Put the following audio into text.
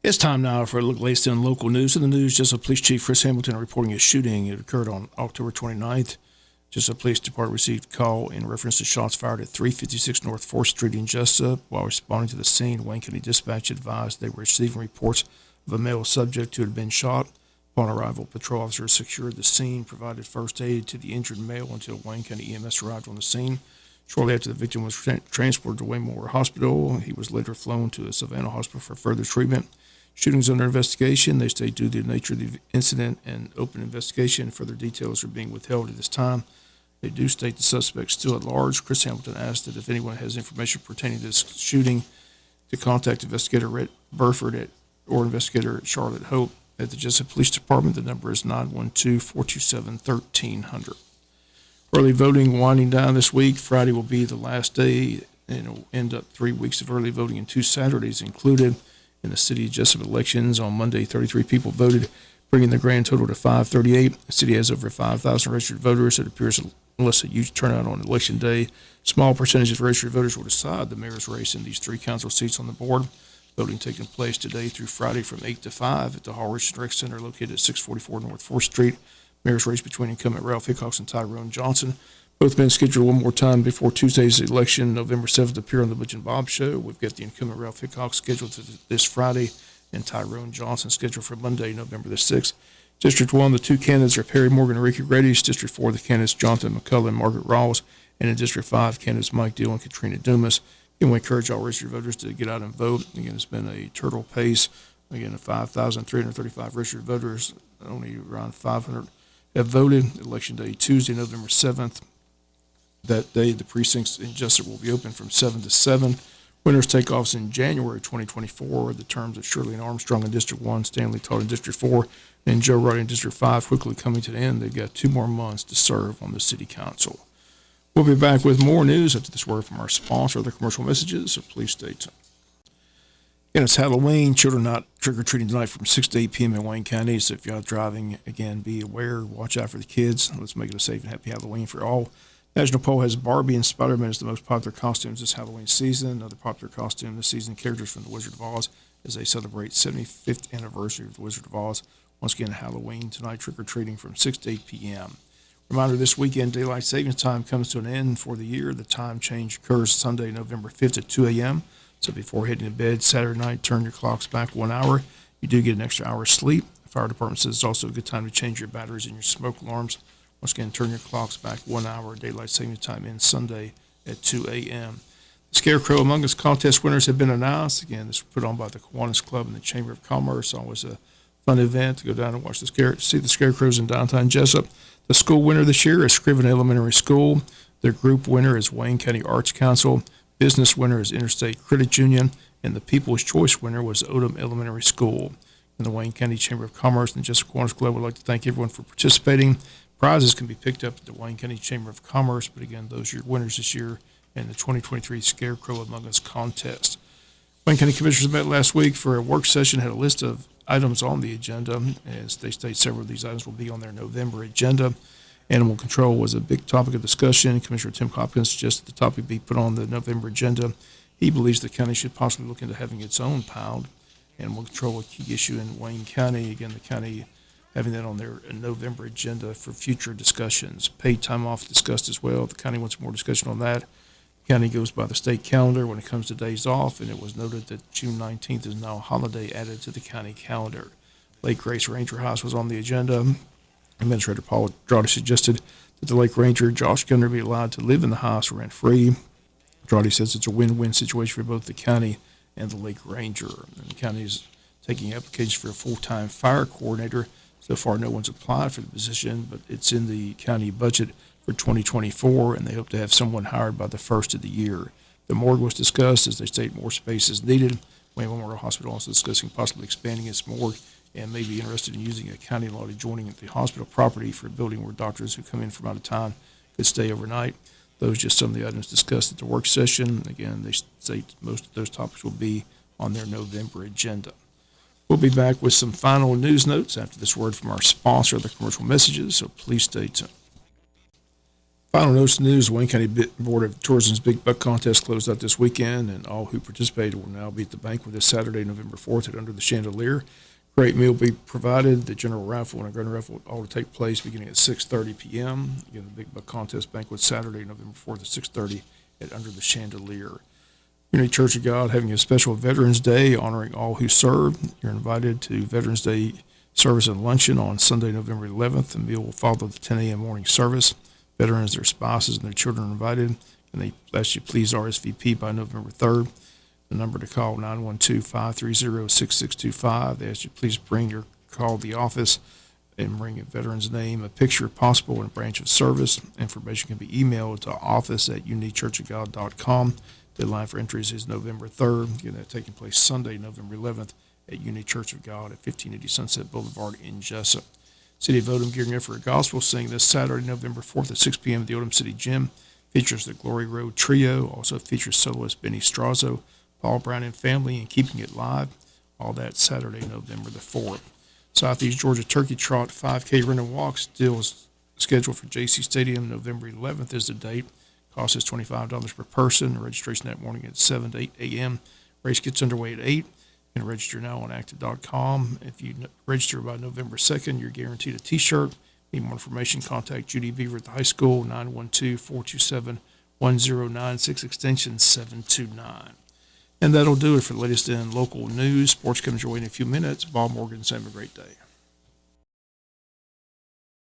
It's time now for a look at latest in local news. In the news, Jesup Police Chief Chris Hamilton reporting a shooting. It occurred on October 29th. Jesup Police Department received a call in reference to shots fired at 356 North 4th Street in Jesup. While responding to the scene, Wayne County Dispatch advised they were receiving reports of a male subject who had been shot. Upon arrival, patrol officers secured the scene, provided first aid to the injured male until Wayne County EMS arrived on the scene. Shortly after the victim was transported to Wayne Memorial Hospital, he was later flown to a Savannah hospital for further treatment. Shootings under investigation. They state due to the nature of the incident and open investigation, further details are being withheld at this time. They do state the suspect still at large. Chris Hamilton asked that if anyone has information pertaining to this shooting, to contact Investigator Rhett Burford or Investigator Charlotte Hope at the Jesup Police Department. The number is 912-427-1300. Early voting winding down this week. Friday will be the last day, and it'll end up 3 weeks of early voting and 2 Saturdays included. In the city of Jesup elections on Monday, 33 people voted, bringing the grand total to 538. The city has over 5,000 registered voters. It appears, unless a huge turnout on election day, small percentage of registered voters will decide the mayor's race in these 3 council seats on the board. Voting taking place today through Friday from 8 to 5 at the Hall Richardson Rec Center located at 644 North 4th Street. Mayor's race between incumbent Ralph Hickox and Tyrone Johnson. Both men scheduled one more time before Tuesday's election, November 7th, to appear on the Butch and Bob Show. We've got the incumbent Ralph Hickox scheduled for this Friday and Tyrone Johnson scheduled for Monday, November the 6th. District 1, the 2 candidates are Perry Morgan and Ricky Grady's. District 4, the candidates Jonathan McCullough and Margaret Rawls. And in District 5, candidates Mike Deal and Katrina Dumas. Again, we encourage all registered voters to get out and vote. Again, it's been a turtle pace. Again, 5,335 registered voters, only around 500 have voted. Election day, Tuesday, November 7th. That day, the precincts in Jesup will be open from 7 to 7. Winners take office in January 2024. The terms of Shirley and Armstrong in District 1, Stanley Todd in District 4, and Joe Wright in District 5 quickly coming to the end. They've got 2 more months to serve on the city council. We'll be back with more news after this word from our sponsor, the commercial messages, so please stay tuned. And it's Halloween. Children not trick-or-treating tonight from 6 to 8 p.m. in Wayne County. So if you're out driving, again, be aware, watch out for the kids. Let's make it a safe and happy Halloween for all. National Poll has Barbie and Spider-Man as the most popular costumes this Halloween season. Another popular costume this season, characters from The Wizard of Oz, as they celebrate 75th anniversary of The Wizard of Oz. Once again, Halloween tonight, trick-or-treating from 6 to 8 p.m. Reminder, this weekend, daylight savings time comes to an end for the year. The time change occurs Sunday, November 5th at 2 a.m. So before heading to bed Saturday night, turn your clocks back 1 hour. You do get an extra hour's sleep. The fire department says it's also a good time to change your batteries and your smoke alarms. Once again, turn your clocks back 1 hour. Daylight savings time ends Sunday at 2 a.m. The Scarecrow Among Us contest winners have been announced. Again, this was put on by the Kiwanis Club and the Chamber of Commerce. Always a fun event to go down and watch see the Scarecrows in downtown Jesup. The school winner this year is Scriven Elementary School. Their group winner is Wayne County Arts Council. Business winner is Interstate Credit Union. And the People's Choice winner was Odom Elementary School. And the Wayne County Chamber of Commerce and the Jesup Kiwanis Club would like to thank everyone for participating. Prizes can be picked up at the Wayne County Chamber of Commerce, but again, those are your winners this year in the 2023 Scarecrow Among Us contest. Wayne County Commissioners met last week for a work session, had a list of items on the agenda. As they state, several of these items will be on their November agenda. Animal control was a big topic of discussion. Commissioner Tim Hopkins suggested the topic be put on the November agenda. He believes the county should possibly look into having its own pound. Animal control, a key issue in Wayne County. Again, the county having that on their November agenda for future discussions. Paid time off discussed as well. The county wants more discussion on that. The county goes by the state calendar when it comes to days off, and it was noted that June 19th is now a holiday added to the county calendar. Lake Grace Ranger House was on the agenda. Administrator Paul Draughty suggested that the Lake Ranger, Josh Gunner, be allowed to live in the house rent-free. Draughty says it's a win-win situation for both the county and the Lake Ranger. And the county is taking applications for a full-time fire coordinator. So far, no one's applied for the position, but it's in the county budget for 2024, and they hope to have someone hired by the first of the year. The morgue was discussed. As they state, more space is needed. Wayne Memorial Hospital also discussing possibly expanding its morgue and may be interested in using a county lot adjoining the hospital property for a building where doctors who come in from out of town could stay overnight. Those are just some of the items discussed at the work session. Again, they state most of those topics will be on their November agenda. We'll be back with some final news notes after this word from our sponsor, the commercial messages, so please stay tuned. Final notes news, Wayne County Board of Tourism's Big Buck Contest closed out this weekend, and all who participated will now be at the banquet this Saturday, November 4th at Under the Chandelier. Great meal will be provided. The general raffle and a grand raffle will all take place beginning at 6:30 p.m. Again, the Big Buck Contest banquet Saturday, November 4th at 6:30 at Under the Chandelier. Unity Church of God having a special Veterans Day honoring all who serve. You're invited to Veterans Day service and luncheon on Sunday, November 11th. The meal will follow the 10 a.m. morning service. Veterans, their spouses, and their children are invited, and they ask you please RSVP by November 3rd. The number to call, 912-530-6625. They ask you please bring your call to the office and bring a veteran's name, a picture if possible, and a branch of service. Information can be emailed to office@unitychurchofgod.com. Deadline for entries is November 3rd. Again, that's taking place Sunday, November 11th at Unity Church of God at 1580 Sunset Boulevard in Jesup. City of Odom gearing up for a gospel sing this Saturday, November 4th at 6 p.m. at the Odom City Gym. Features the Glory Road Trio. Also features soloist Benny Strazo, Paul Brown and family, and Keeping It Live. All that Saturday, November the 4th. Southeast Georgia Turkey Trot 5K Run and Walk still is scheduled for JC Stadium. November 11th is the date. Cost is $25 per person. Registration that morning at 7 to 8 a.m. Race gets underway at 8. You can register now on active.com. If you register by November 2nd, you're guaranteed a T-shirt. Need more information, contact Judy Beaver at the high school, 912-427-1096, extension 729. And that'll do it for the latest in local news. Sports comes your way in a few minutes. Bob Morgan, have a great day.